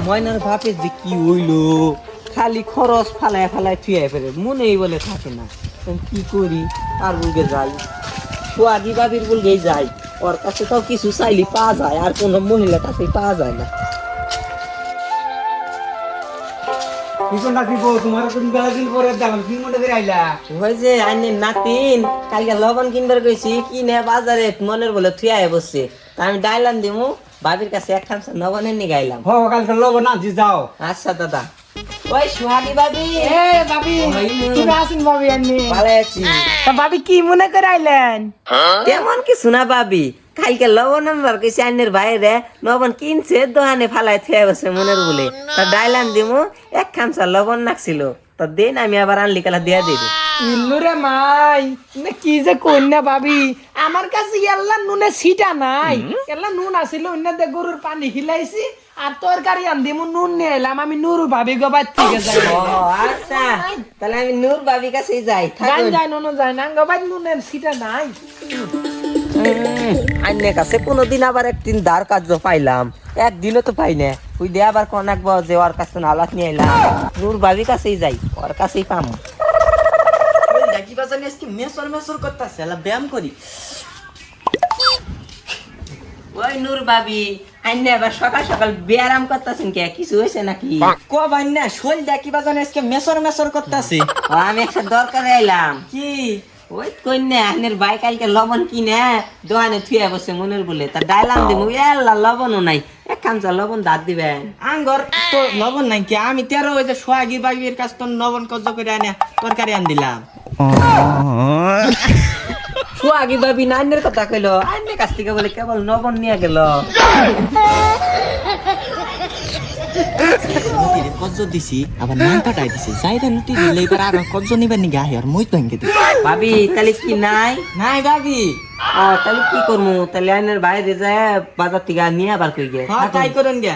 ময়নার বাপের যে কি হইলো, খালি খরচ ফালায় ফালায় থুয়ে ফেলে, মনেই বলে থাকে না। কি করি, আর বুলগে যাই, সোয়াগি বাবির বুলগেই যাই, ওর কাছে তাও কিছু চাইলে পাওয়া যায়, আর কোনো মহিলার কাছে পাওয়া যায় না। ওই যে আইনের নাতিন কালকে লবণ কিনবার গেছি, কিনে বাজারে মনের বলে থুয়ে বসছে, তা আমি ডাইলাম দিমু, বাবির কাছে এক খামসা লবণের নিয়ে গাইলাম। কালকে লবণ আনছি যাও। আচ্ছা দাদা। ওই সোহাগী বাবি, ভাবি তুমি আসেন ভাবি এমনি ভালো আছি। তা ভাবি কি মনে করে আইলেন? তেমন কিছু না বাবি, কালকে লবণ আনবার কইছি আইনের বাইরে, লবণ কিনছে দোকানে ফালাই থুয়ে বসে মনের বলে, তা ডাইলাম দিমু, এক খামসা লবণ নাকছিল, তা দেন আমি আবার আনলি কালা দিয়া দিবি। ইল্লুরে মাই না কি যে কন্যা ভাবি, আমার কাছে এল্লা নুনে সিটা নাই, এল্লা নুন আছিল অন্যতে গরুর পানি খিলাইছি আর তরকারি আনদি মু নুন নিয়ে এলাম, আমি নুরু ভাবি গোবার থেকে যাই। ও আচ্ছা, তাহলে আমি নূর বাবির কাছেই যাই। গান যায় নুন যায় না গোবার নুনের সিটা নাই। আইনের কাছে কোনোদিন আবার একদিন ধার কার্য পাইলাম, একদিনও তো পাই না, ওই দিয়ে আবার কোন একবার যে ওর কাছে নালাত নিয়ে এলাম, নূর বাবির কাছেই যাই, ওর কাছেই পাম। দেখি বাজানি আজকে মেসর মেসর করতেছে, ব্যায়াম করি। ওই নূর বাবি, আইনে আবার সকাল সকাল ব্যায়াম করতেছেন কে, কিছু হয়েছে নাকি? কো ভাই না শোল দেখি বাজানি আজকে মেসর মেসর করতেছে। আমি একটা দরকারে এলাম। কি ওই কন্যা আইনের ভাই কালকে লবণ কিনে দোকানে থুয়ে বসে মনের বলে, তা ডাইলাম দিব, এল্লা লবণও নাই, এক খামচা লবণ দাঁত দিবেন। আঙ্গর তো লবণ নাই কি, আমি 13 ওই যে সোহাগী বাবির কাছ তো লবণ কজ্জ করে আনে তরকারি আন দিলাম। সোহাগী বাবি না আইনের কথা কইলো, আইনের কাছ থেকে বলে কেবল লবণ নিয়ে গেল। কজ্জ দিছি আবার নাম পাঠাই দিছি, যাইরা নুটি দিলে এবার আর কজ্জ নিবার নি গায় আর মই তো এঙ্গে দিই। ভাবি তাহলে কি নাই? নাই ভাবি। ও তাহলে কি করবো, তাহলে আইনের বাইরে যায় বাজার থেকে নিয়ে আবার কই গে। হ্যাঁ তাই করেন গে,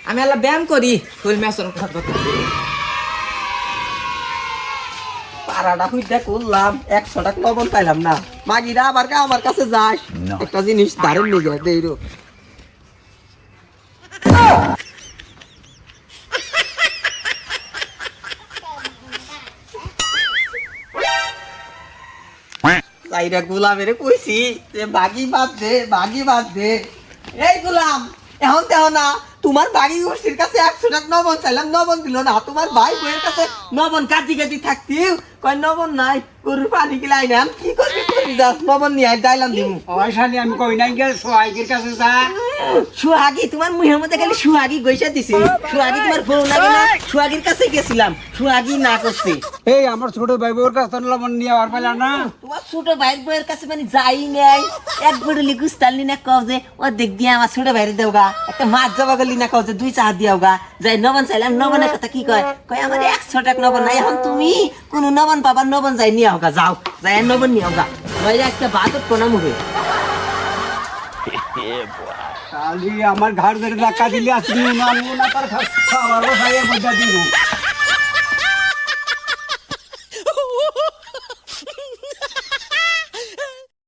আমি আল্লাহ ব্যায়াম করি, শোল মেসর করতেছি। পাড়াটা হুইটা করলাম, 100 টাকা লবণ পাইলাম না, মাগিরা আবার আমার কাছে যাস, একটা জিনিস দারুণ নিয়ে যায় দেইরো। সাইরা গোলামেরে কইছি যে বাগি বাদ দে, বাগি বাদ দে। এই গোলাম, এখন দেও না, তোমার বাড়ি গোষ্ঠীর কাছে 100 টাকা নবন চাইলাম, নবন দিল না, তোমার ভাই বইয়ের কাছে নবন কাটি কাটি থাকতিও, কয় নবন নাই, গরুর পানি গিলাই না, কি করবি করি যা, নবন নিয়ে ডাইলাম দিমু। পয়সানি আমি কই নাই গে সোহাগীর কাছে যা। সুহাগী, তোমার মুহের মধ্যে খালি সুহাগী গইসা দিছে, সুহাগী তোমার বউ লাগে না, সুহাগীর কাছে গেছিলাম, সুহাগী না করছে। এই আমার ছোট ভাই বোর কাছে লবণ নিয়ে আর পাইলা না। তোমার ছোট ভাইয়ের বউয়ের কাছে মানে যাই নাই, এক বড়লি গুস্তালি না কও যে ও দেখ দিয়ে আমার ছোট ভাইরে দেওগা, একটা মাছ জবা গলি না কও যে 2 চা দিয়াওগা, যাই নবন চাইলাম, নবনের কথা কি কয়, কয় আমার 100 টাকা নবন নাই, এখন তুমি কোন নবন পাবার, নবন যাই নিয়ে হোগা, যাও যাই নবন নিয়ে হোগা, নইলে আজকে বাদত প্রণাম হবে। কালি আমার ঘাড় ধরে ধাক্কা দিলে আসবি না, না তার খাওয়ার খাইয়ে মজা দিব।